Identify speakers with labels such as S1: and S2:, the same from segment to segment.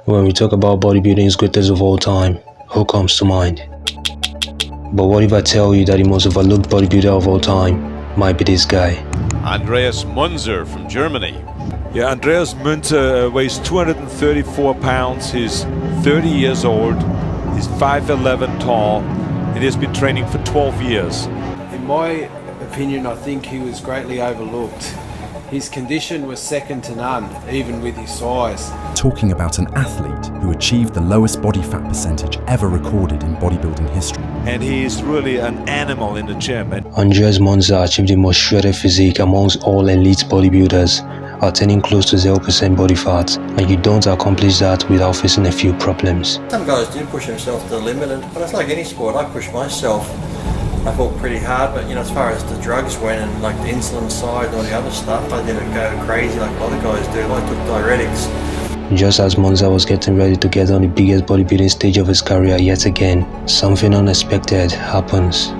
S1: When we talk about bodybuilding's greatest of all time, who comes to mind? But what if I tell you that the most overlooked bodybuilder of all time might be this guy?
S2: Andreas Munzer from Germany.
S3: Yeah, Andreas Munzer weighs 234 pounds. He's 30 years old. He's 5'11" tall, and he has been training for 12 years.
S4: In my opinion, I think he was greatly overlooked. His condition was second to none, even with his size.
S5: Talking about an athlete who achieved the lowest body fat percentage ever recorded in bodybuilding history.
S3: And he is really an animal in the gym. And
S1: Andreas Munzer achieved the most shredded physique amongst all elite bodybuilders, attaining close to 0% body fat, and you don't accomplish that without facing a few problems.
S6: Some guys do push themselves to the limit, but it's like any sport. I push myself. I fought pretty hard, but as far as the drugs went and like the insulin side and all the other stuff, I didn't go crazy like other guys do. I took diuretics.
S1: Just as Munzer was getting ready to get on the biggest bodybuilding stage of his career yet again, something unexpected happens.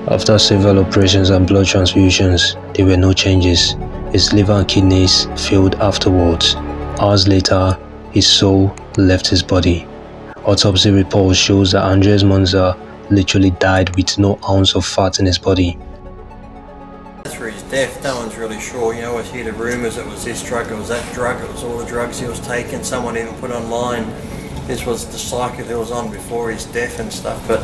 S1: After several operations and blood transfusions, there were no changes. His liver and kidneys failed afterwards. Hours later, his soul left his body. Autopsy report shows that Andreas Munzer literally died with no ounce of fat in his body.
S6: Through his death, no one's really sure. I always hear the rumours it was this drug, it was that drug, it was all the drugs he was taking. Someone even put online this was the cycle he was on before his death and stuff. But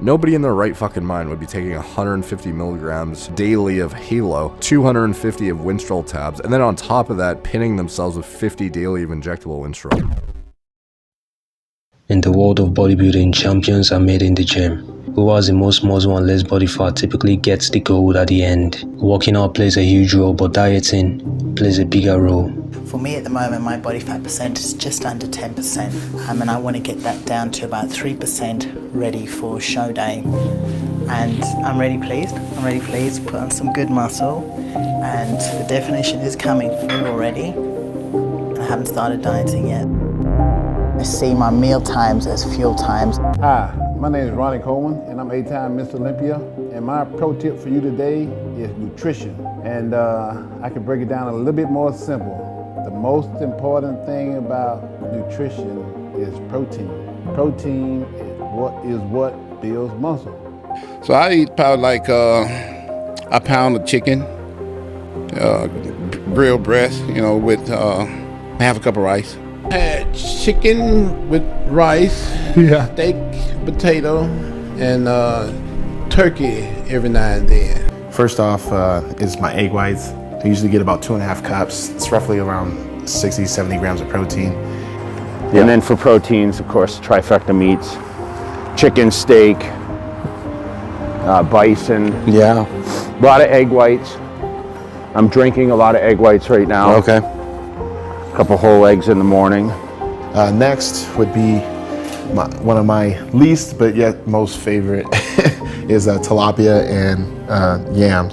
S7: nobody in their right fucking mind would be taking 150 milligrams daily of Halo, 250 of Winstrol tabs, and then on top of that, pinning themselves with 50 daily of injectable Winstrol.
S1: In the world of bodybuilding, champions are made in the gym. Who has the most muscle and less body fat typically gets the gold at the end. Working out plays a huge role, but dieting plays a bigger role.
S8: For me at the moment, my body fat percent is just under 10%, and I want to get that down to about 3% ready for show day. And I'm really pleased, put on some good muscle, and the definition is coming through already. I haven't started dieting yet. I see my meal times as fuel times.
S9: Hi, my name is Ronnie Coleman, and I'm 8-time Mr. Olympia. And my pro tip for you today is nutrition. And I can break it down a little bit more simple. The most important thing about nutrition is protein. Protein is what builds muscle.
S10: So I eat probably like a pound of chicken, grilled breast, with half a cup of rice. I had chicken with rice, steak, potato, and turkey every now and then.
S11: First off is my egg whites. I usually get about 2.5 cups. It's roughly around 60, 70 grams of protein.
S12: And then for proteins, of course, trifecta meats, chicken, steak, bison.
S10: Yeah.
S12: A lot of egg whites. I'm drinking a lot of egg whites right now.
S10: Okay.
S12: A couple whole eggs in the morning.
S11: Next would be one of my least but yet most favorite is tilapia and yams.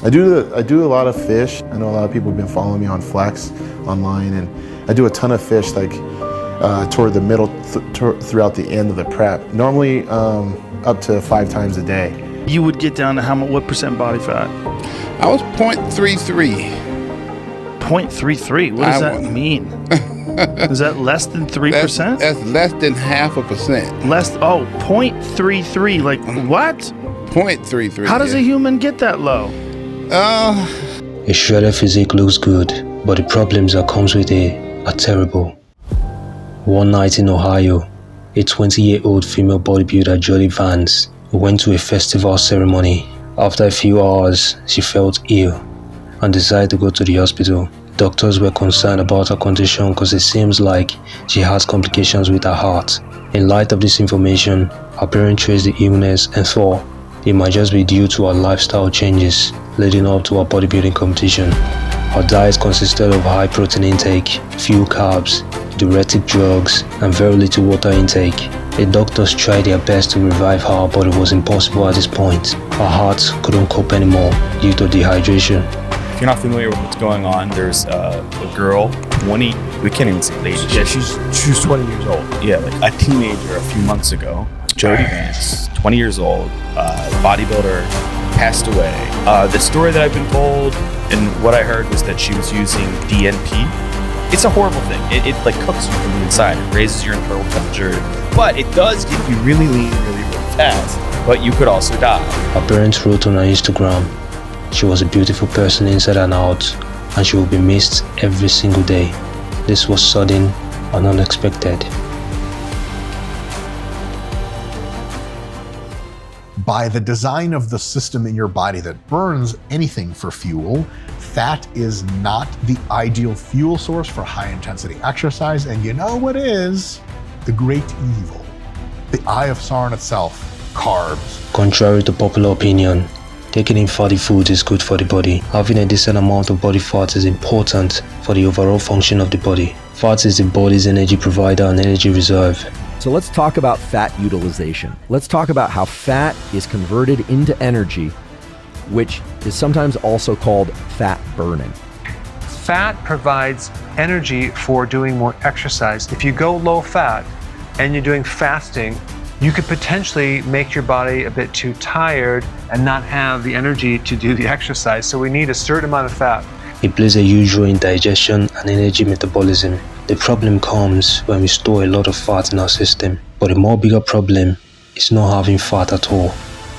S11: I do a lot of fish. I know a lot of people have been following me on Flex online, and I do a ton of fish like toward the middle throughout the end of the prep. Normally up to 5 times a day.
S13: You would get down to what percent body fat?
S10: I was 0.33.
S13: 0.33? What does that mean? Is that less than 3%?
S10: That's less than 0.5%.
S13: 0.33, like what?
S10: 0.33.
S13: How does a human get that low?
S1: A shredded physique looks good, but the problems that comes with it are terrible. One night in Ohio, a 20-year-old female bodybuilder, Jolie Vans, went to a festival ceremony. After a few hours, she felt ill and decided to go to the hospital. Doctors were concerned about her condition because it seems like she has complications with her heart. In light of this information, her parents traced the illness and thought it might just be due to her lifestyle changes leading up to her bodybuilding competition. Her diet consisted of high protein intake, few carbs, diuretic drugs, and very little water intake. The doctors tried their best to revive her, but it was impossible at this point. Her heart couldn't cope anymore due to dehydration.
S14: If you're not familiar with what's going on, there's a girl, 20, we can't even say the age.
S13: Yeah, she's 20 years old.
S14: Yeah, like a teenager a few months ago. Jolie Vans, 20 years old, bodybuilder, passed away. The story that I've been told And what I heard was that she was using DNP. It's a horrible thing. It like cooks you from the inside. It raises your internal temperature, but it does get you really lean, really fast. But you could also die.
S1: Her parents wrote on her Instagram, she was a beautiful person inside and out, and she will be missed every single day. This was sudden and unexpected.
S15: By the design of the system in your body that burns anything for fuel, fat is not the ideal fuel source for high-intensity exercise, and you know what is the great evil, the eye of Sauron itself, carbs.
S1: Contrary to popular opinion, taking in fatty foods is good for the body. Having a decent amount of body fat is important for the overall function of the body. Fat is the body's energy provider and energy reserve.
S16: So let's talk about fat utilization. Let's talk about how fat is converted into energy, which is sometimes also called fat burning.
S17: Fat provides energy for doing more exercise. If you go low fat and you're doing fasting, you could potentially make your body a bit too tired and not have the energy to do the exercise. So we need a certain amount of fat.
S1: It plays a huge role in digestion and energy metabolism. The problem comes when we store a lot of fat in our system, but the more bigger problem is not having fat at all.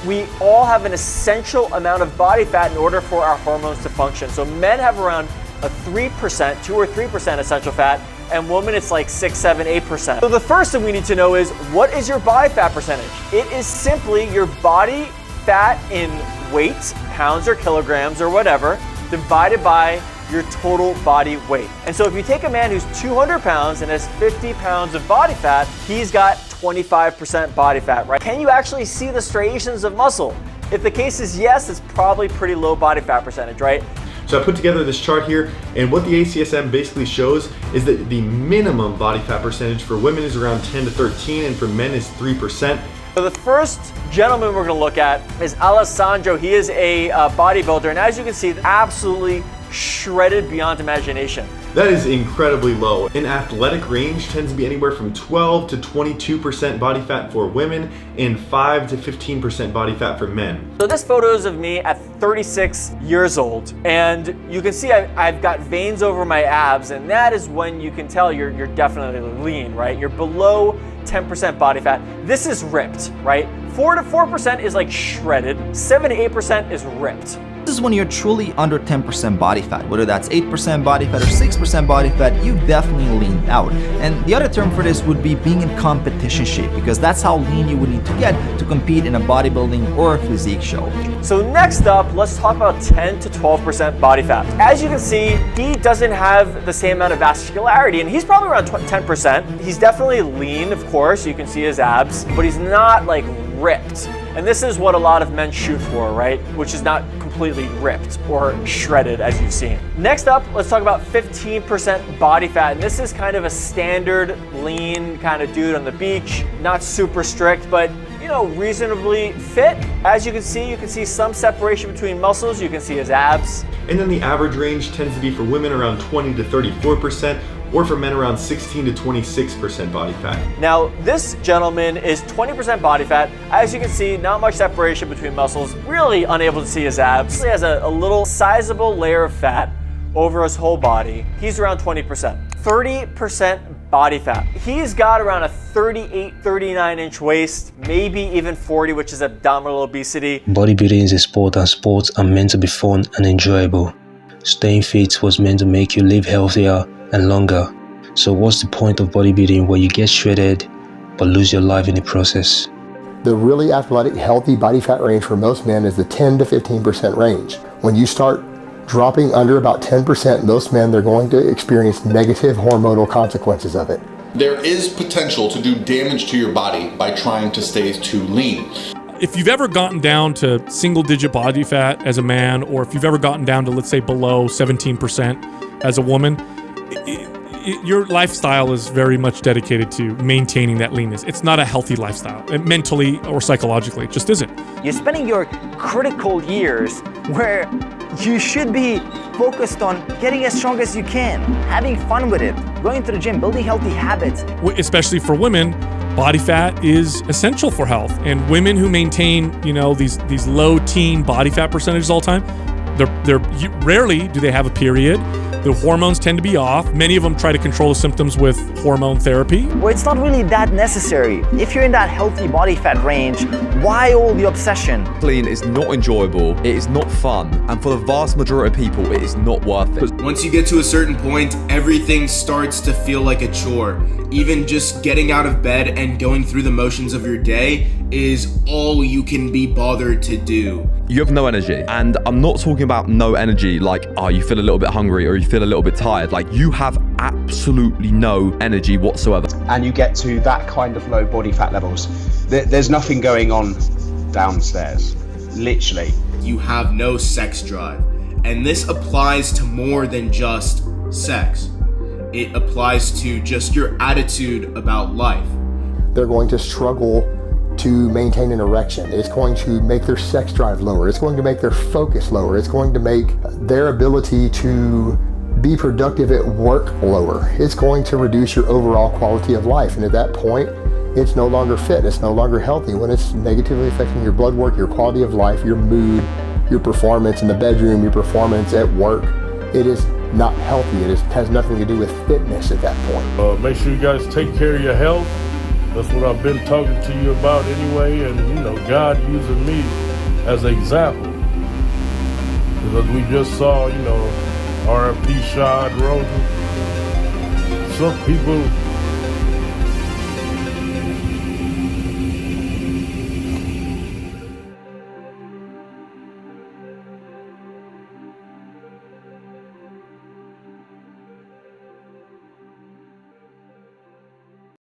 S18: We all have an essential amount of body fat in order for our hormones to function. So men have around a 3%, 2 or 3% essential fat, and women it's like 6, 7, 8%. So the first thing we need to know is, what is your body fat percentage? It is simply your body fat in weight, pounds or kilograms or whatever, divided by your total body weight. And so if you take a man who's 200 pounds and has 50 pounds of body fat, he's got 25% body fat, right? Can you actually see the striations of muscle? If the case is yes, it's probably pretty low body fat percentage, right?
S19: So I put together this chart here, and what the ACSM basically shows is that the minimum body fat percentage for women is around 10 to 13, and for men is 3%.
S18: So the first gentleman we're gonna look at is Alessandro. He is a bodybuilder, and as you can see, absolutely shredded beyond imagination.
S19: That is incredibly low. An athletic range tends to be anywhere from 12 to 22% body fat for women and 5 to 15% body fat for men.
S18: So this photo is of me at 36 years old, and you can see I've got veins over my abs, and that is when you can tell you're definitely lean, right? You're below 10% body fat. This is ripped, right? 4 to 4% is like shredded, 7 to 8% is ripped.
S20: This is when you're truly under 10% body fat. Whether that's 8% body fat or 6% body fat, you've definitely leaned out. And the other term for this would be being in competition shape, because that's how lean you would need to get to compete in a bodybuilding or physique show.
S18: So next up, let's talk about 10 to 12% body fat. As you can see, he doesn't have the same amount of vascularity, and he's probably around 10%. He's definitely lean, of course, you can see his abs, but he's not like ripped. And this is what a lot of men shoot for, right? Which is not completely ripped or shredded, as you've seen. Next up, let's talk about 15% body fat. And this is kind of a standard lean kind of dude on the beach, not super strict, but you know, reasonably fit. As you can see some separation between muscles. You can see his abs.
S19: And then the average range tends to be for women around 20 to 34%, or for men around 16 to 26% body fat.
S18: Now, this gentleman is 20% body fat. As you can see, not much separation between muscles, really unable to see his abs. He has a little sizable layer of fat over his whole body. He's around 20%. 30% body fat. He's got around a 38, 39 inch waist, maybe even 40, which is abdominal obesity.
S1: Bodybuilding is a sport, and sports are meant to be fun and enjoyable. Staying fit was meant to make you live healthier and longer. So what's the point of bodybuilding where you get shredded but lose your life in the process?
S21: The really athletic, healthy body fat range for most men is the 10 to 15% range. When you start dropping under about 10%, most men, they're going to experience negative hormonal consequences of it.
S22: There is potential to do damage to your body by trying to stay too lean.
S23: If you've ever gotten down to single-digit body fat as a man, or if you've ever gotten down to, let's say, below 17% as a woman, your lifestyle is very much dedicated to maintaining that leanness. It's not a healthy lifestyle, mentally or psychologically. It just isn't.
S24: You're spending your critical years where you should be focused on getting as strong as you can, having fun with it, going to the gym, building healthy habits.
S23: Especially for women, body fat is essential for health. And women who maintain, these low teen body fat percentages all the time, Rarely do they have a period. The hormones tend to be off. Many of them try to control the symptoms with hormone therapy.
S24: Well, it's not really that necessary. If you're in that healthy body fat range, why all the obsession?
S2: Clean is not enjoyable, it is not fun, and for the vast majority of people, it is not worth it.
S3: Once you get to a certain point, everything starts to feel like a chore. Even just getting out of bed and going through the motions of your day is all you can be bothered to do.
S2: You have no energy, and I'm not talking about no energy like, oh, you feel a little bit hungry or you feel a little bit tired. Like, you have absolutely no energy whatsoever.
S4: And you get to that kind of low body fat levels, there's nothing going on downstairs, literally.
S3: You have no sex drive, and this applies to more than just sex. It applies to just your attitude about life.
S21: They're going to struggle to maintain an erection. It's going to make their sex drive lower. It's going to make their focus lower. It's going to make their ability to be productive at work lower. It's going to reduce your overall quality of life. And at that point, it's no longer fit. It's no longer healthy. When it's negatively affecting your blood work, your quality of life, your mood, your performance in the bedroom, your performance at work, it is not healthy. It has nothing to do with fitness at that point.
S5: Make sure you guys take care of your health. That's what I've been talking to you about anyway, and God using me as an example. Because we just saw, RFP Shad Rosen. Some people